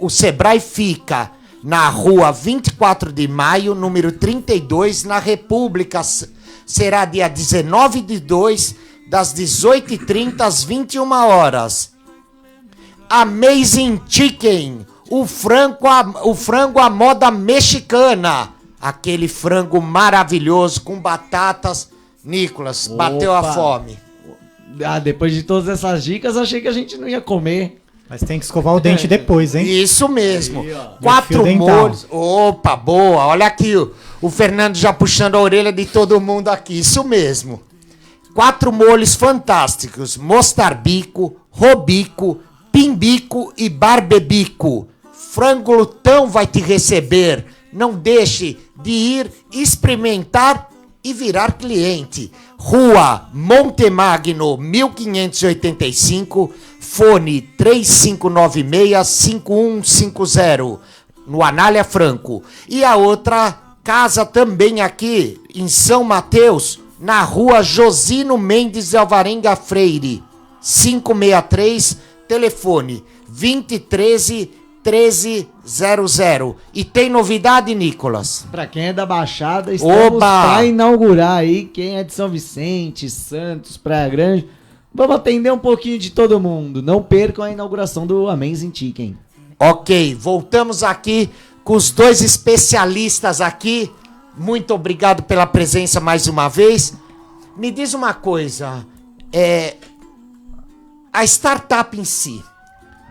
Sebrae fica na rua 24 de maio, número 32, na República. Será dia 19/2, das 18h30 às 21 horas. Amazing Chicken, o frango à moda mexicana. Aquele frango maravilhoso com batatas. Nicolas, bateu a fome. Ah, depois de todas essas dicas, achei que a gente não ia comer. Mas tem que escovar o dente depois, hein? Isso mesmo. Aí, 4 molhos. Opa, boa. Olha aqui o Fernando já puxando a orelha de todo mundo aqui. Isso mesmo. 4 molhos fantásticos. Mostarbico, robico, pimbico e barbebico. Frango Lutão vai te receber. Não deixe de ir experimentar e virar cliente. Rua Montemagno, 1585, fone 3596-5150, no Anália Franco. E a outra casa também aqui, em São Mateus, na rua Josino Mendes de Alvarenga Freire, 563, telefone 2013-1300. E tem novidade, Nicolas? Pra quem é da Baixada, estamos pra inaugurar aí. Quem é de São Vicente, Santos, Praia Grande, vamos atender um pouquinho de todo mundo. Não percam a inauguração do Amazing Chicken. Ok, voltamos aqui com os dois especialistas aqui. Muito obrigado pela presença mais uma vez. Me diz uma coisa, a startup em si,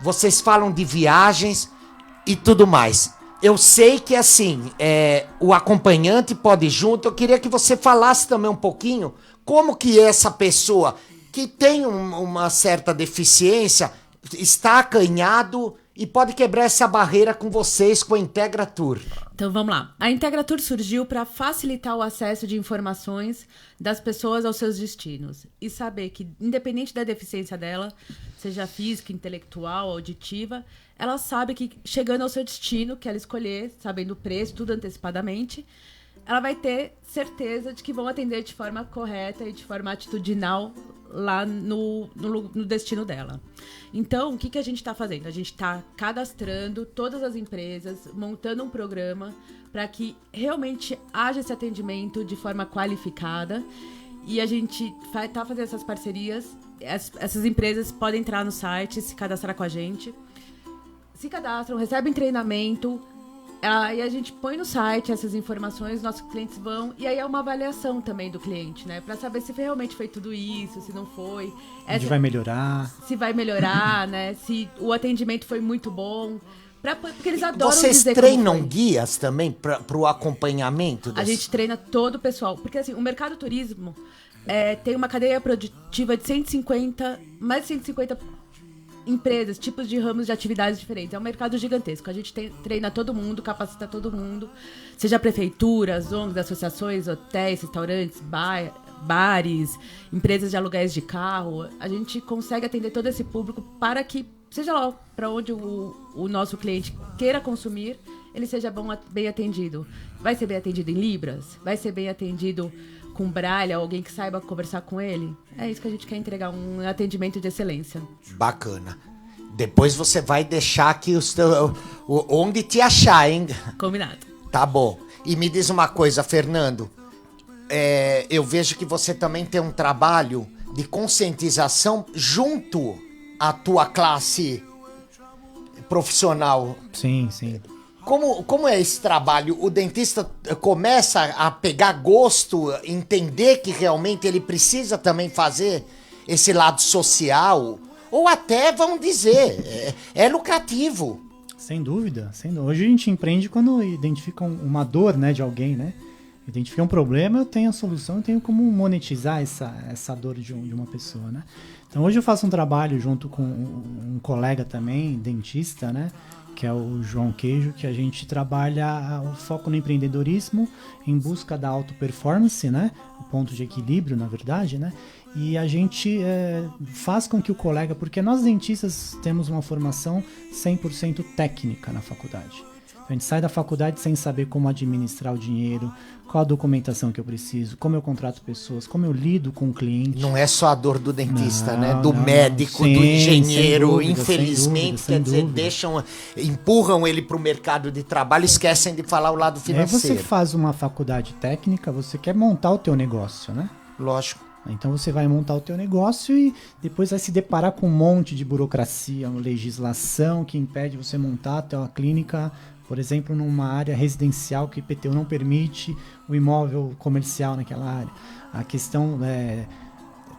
vocês falam de viagens e tudo mais. Eu sei que assim, o acompanhante pode ir junto. Eu queria que você falasse também um pouquinho como que essa pessoa que tem uma certa deficiência está acanhado e pode quebrar essa barreira com vocês, com a Integratur. Então vamos lá. A Integratur surgiu para facilitar o acesso de informações das pessoas aos seus destinos e saber que, independente da deficiência dela, seja física, intelectual, auditiva, ela sabe que chegando ao seu destino, que ela escolher, sabendo o preço, tudo antecipadamente, ela vai ter certeza de que vão atender de forma correta e de forma atitudinal lá no destino dela. Então, o que a gente está fazendo? A gente está cadastrando todas as empresas, montando um programa para que realmente haja esse atendimento de forma qualificada, e a gente está fazendo essas parcerias. Essas empresas podem entrar no site, se cadastrar com a gente, se cadastram, recebem treinamento. E a gente põe no site essas informações, nossos clientes vão, e aí é uma avaliação também do cliente, né? Pra saber se realmente foi tudo isso, se não foi. Onde vai melhorar. Se vai melhorar, né? Se o atendimento foi muito bom. Porque eles adoram Vocês dizer treinam guias também pro acompanhamento? A gente treina todo o pessoal. Porque assim, o mercado do turismo tem uma cadeia produtiva de mais de 150 empresas, tipos de ramos de atividades diferentes. É um mercado gigantesco. A gente treina todo mundo, capacita todo mundo, seja prefeituras, ONGs, associações, hotéis, restaurantes, bares, empresas de aluguéis de carro. A gente consegue atender todo esse público para que, seja lá para onde o nosso cliente queira consumir, ele seja bem atendido. Vai ser bem atendido em Libras? Vai ser bem atendido com Braille, alguém que saiba conversar com ele? É isso que a gente quer entregar, um atendimento de excelência. Bacana. Depois você vai deixar aqui onde te achar, hein? Combinado. Tá bom. E me diz uma coisa, Fernando. Eu vejo que você também tem um trabalho de conscientização junto à tua classe profissional. Sim, sim. Como é esse trabalho? O dentista começa a pegar gosto, entender que realmente ele precisa também fazer esse lado social? Ou até, vão dizer, é lucrativo. Sem dúvida, sem dúvida. Hoje a gente empreende quando identifica uma dor, né, de alguém, né? Identifica um problema, eu tenho a solução, eu tenho como monetizar essa dor de uma pessoa, né? Então hoje eu faço um trabalho junto com um colega também, dentista, né? Que é o João Queijo, que a gente trabalha o foco no empreendedorismo em busca da auto-performance, né? O ponto de equilíbrio, na verdade, né? E a gente faz com que o colega, porque nós dentistas temos uma formação 100% técnica na faculdade. A gente sai da faculdade sem saber como administrar o dinheiro, qual a documentação que eu preciso, como eu contrato pessoas, como eu lido com o cliente. Não é só a dor do dentista, né? Do médico, sim, do engenheiro. Dúvida, infelizmente, quer dizer, empurram ele para o mercado de trabalho e esquecem de falar o lado financeiro. Aí você faz uma faculdade técnica, você quer montar o teu negócio, né? Lógico. Então você vai montar o teu negócio e depois vai se deparar com um monte de burocracia, uma legislação que impede você montar a tua clínica, por exemplo, numa área residencial que o IPTU não permite o imóvel comercial naquela área. A questão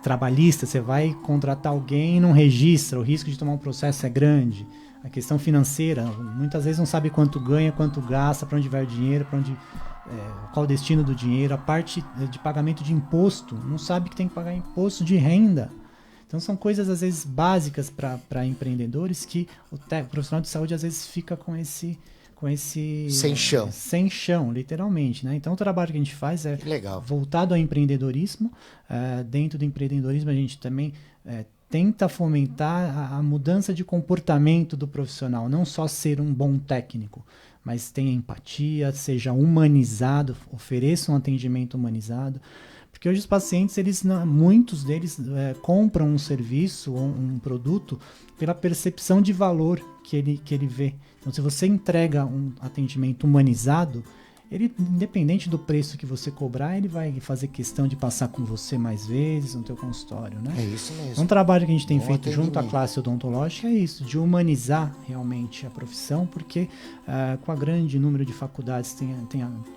trabalhista, você vai contratar alguém e não registra, o risco de tomar um processo é grande. A questão financeira, muitas vezes não sabe quanto ganha, quanto gasta, para onde vai o dinheiro, qual o destino do dinheiro, a parte de pagamento de imposto, não sabe que tem que pagar imposto de renda. Então são coisas às vezes básicas para empreendedores que o profissional de saúde às vezes fica com esse sem chão, literalmente, né? Então o trabalho que a gente faz é voltado ao empreendedorismo. Dentro do empreendedorismo a gente também tenta fomentar a mudança de comportamento do profissional, não só ser um bom técnico, mas tenha empatia, seja humanizado, ofereça um atendimento humanizado. Porque hoje os pacientes, muitos deles compram um serviço ou um produto pela percepção de valor que ele vê. Então, se você entrega um atendimento humanizado, ele, independente do preço que você cobrar, ele vai fazer questão de passar com você mais vezes no teu consultório, né? É isso mesmo. Um trabalho que a gente tem Bom feito junto à atendimento. classe odontológica é isso, de humanizar realmente a profissão, porque com a grande número de faculdades que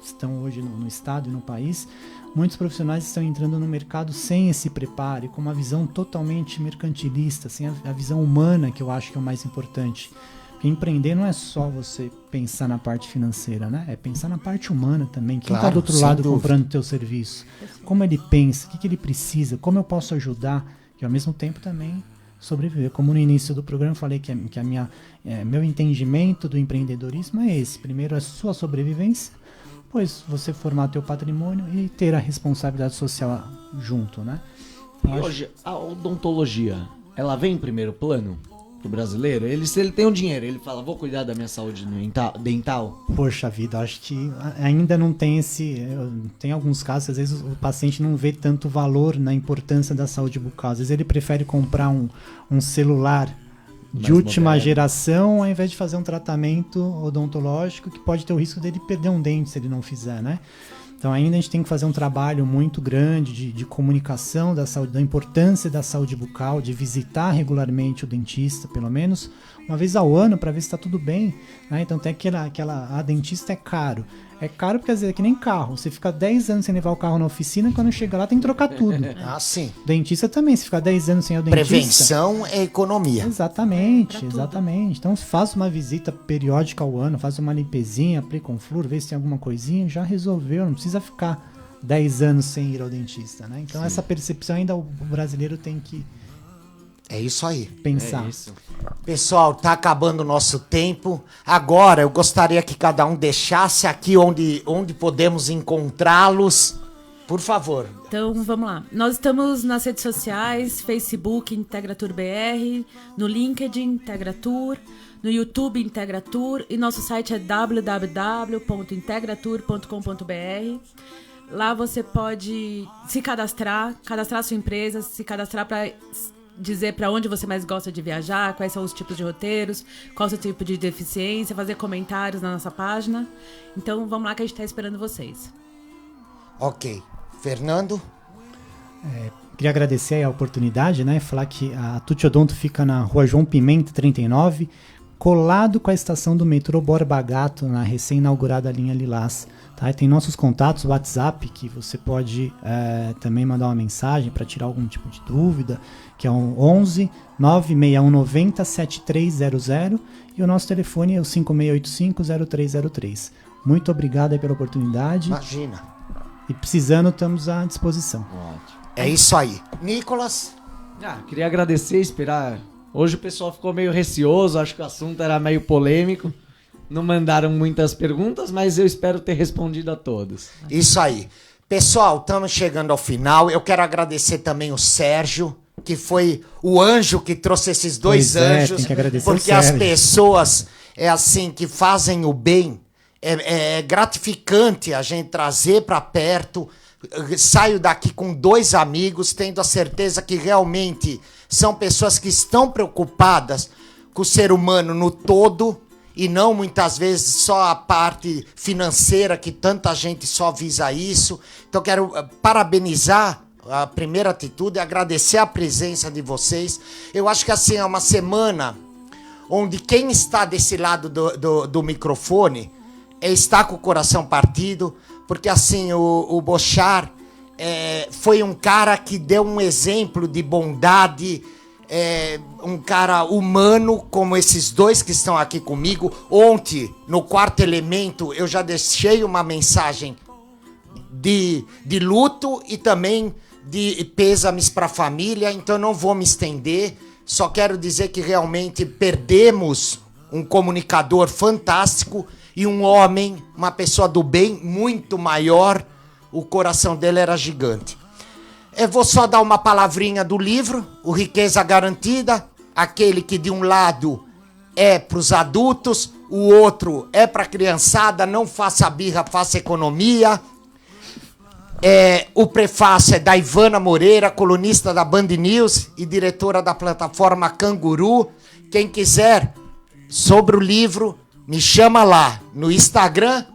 estão hoje no estado e no país, muitos profissionais estão entrando no mercado sem esse preparo e com uma visão totalmente mercantilista, sem a visão humana, que eu acho que é o mais importante. Porque empreender não é só você pensar na parte financeira, né? É pensar na parte humana também. Quem está Claro, do outro sem lado dúvida. comprando o teu serviço? Como ele pensa? O que ele precisa? Como eu posso ajudar? E ao mesmo tempo também sobreviver. Como no início do programa eu falei que meu entendimento do empreendedorismo é esse. Primeiro é sua sobrevivência, depois você formar teu patrimônio e ter a responsabilidade social junto, né? E hoje, a odontologia, ela vem em primeiro plano pro brasileiro? Se ele tem um dinheiro, ele fala, vou cuidar da minha saúde dental? Poxa vida, acho que ainda não tem tem alguns casos, às vezes o paciente não vê tanto valor na importância da saúde bucal. Às vezes ele prefere comprar um celular de Mais última moderno. geração, ao invés de fazer um tratamento odontológico que pode ter o risco dele perder um dente se ele não fizer, né? Então ainda a gente tem que fazer um trabalho muito grande de comunicação da saúde, da importância da saúde bucal, de visitar regularmente o dentista, pelo menos uma vez ao ano, para ver se está tudo bem, né? Então tem a dentista é caro. É caro porque às vezes é que nem carro. Você fica 10 anos sem levar o carro na oficina, quando chega lá tem que trocar tudo. Ah, sim. Dentista também, se ficar 10 anos sem ir ao dentista... Prevenção é economia. Exatamente. Então faça uma visita periódica ao ano, faça uma limpezinha, aplica um flúor, vê se tem alguma coisinha, já resolveu, não precisa ficar 10 anos sem ir ao dentista, né? Então essa percepção ainda o brasileiro tem que É isso aí. pensar. É isso. Pessoal, tá acabando o nosso tempo. Agora eu gostaria que cada um deixasse aqui onde podemos encontrá-los. Por favor. Então, vamos lá. Nós estamos nas redes sociais, Facebook Integratur BR, no LinkedIn Integratur, no YouTube Integratur e nosso site é www.integratur.com.br. Lá você pode se cadastrar sua empresa, se cadastrar para dizer para onde você mais gosta de viajar, quais são os tipos de roteiros, qual é o seu tipo de deficiência, fazer comentários na nossa página. Então, vamos lá que a gente está esperando vocês. Ok. Fernando? Queria agradecer a oportunidade, né? Falar que a Tuti Odonto fica na Rua João Pimenta, 39, colado com a estação do metrô Borba Gato, na recém-inaugurada linha Lilás. Tá? E tem nossos contatos, WhatsApp, que você pode também mandar uma mensagem para tirar algum tipo de dúvida, que é o 11 96190 7300, e o nosso telefone é o 5685-0303. Muito obrigado aí pela oportunidade. Imagina. E precisando, estamos à disposição. Ótimo. É isso aí. Nicolas? Queria agradecer, esperar. Hoje o pessoal ficou meio receoso, acho que o assunto era meio polêmico. Não mandaram muitas perguntas, mas eu espero ter respondido a todos. Isso aí. Pessoal, estamos chegando ao final. Eu quero agradecer também o Sérgio, que foi o anjo que trouxe esses dois Pois é, anjos. tem que agradecer Porque o as Sérgio. pessoas, que fazem o bem, é gratificante a gente trazer para perto. Saio daqui com 2 amigos, tendo a certeza que realmente são pessoas que estão preocupadas com o ser humano no todo e não muitas vezes só a parte financeira, que tanta gente só visa isso. Então quero parabenizar a primeira atitude e agradecer a presença de vocês. Eu acho que assim é uma semana onde quem está desse lado do microfone está com o coração partido, porque assim o Bochar foi um cara que deu um exemplo de bondade, um cara humano, como esses dois que estão aqui comigo. Ontem, no Quarto Elemento, eu já deixei uma mensagem de luto e também de pêsames para a família, então não vou me estender. Só quero dizer que realmente perdemos um comunicador fantástico e um homem, uma pessoa do bem muito maior. O coração dele era gigante. Eu vou só dar uma palavrinha do livro, o Riqueza Garantida, aquele que de um lado é para os adultos, o outro é para a criançada. Não faça birra, faça economia. O prefácio é da Ivana Moreira, colunista da Band News e diretora da plataforma Canguru. Quem quiser sobre o livro, me chama lá no Instagram,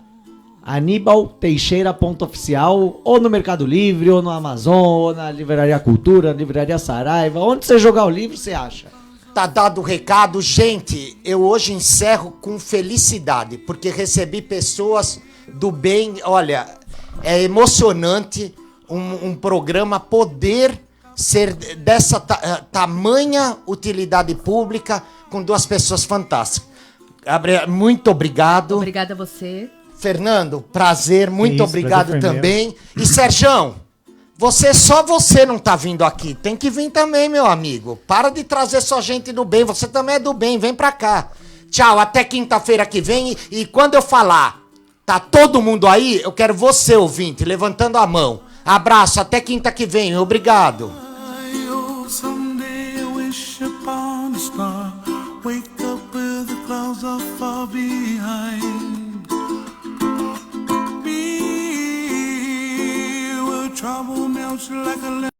AnibalTeixeira.oficial, ou no Mercado Livre, ou no Amazon, ou na Livraria Cultura, Livraria Saraiva. Onde você jogar o livro, você acha. Tá dado o recado. Gente, eu hoje encerro com felicidade, porque recebi pessoas do bem. Olha, é emocionante um programa poder ser dessa tamanha utilidade pública com duas pessoas fantásticas. Gabriel, muito obrigado. Obrigada a você. Fernando, prazer, muito obrigado prazer foi também. E Serjão, só você não tá vindo aqui, tem que vir também, meu amigo. Para de trazer só gente do bem, você também é do bem, vem pra cá. Tchau, até quinta-feira que vem. E quando eu falar, tá todo mundo aí, eu quero você, ouvinte, levantando a mão. Abraço, até quinta que vem, obrigado. Trouble melts like a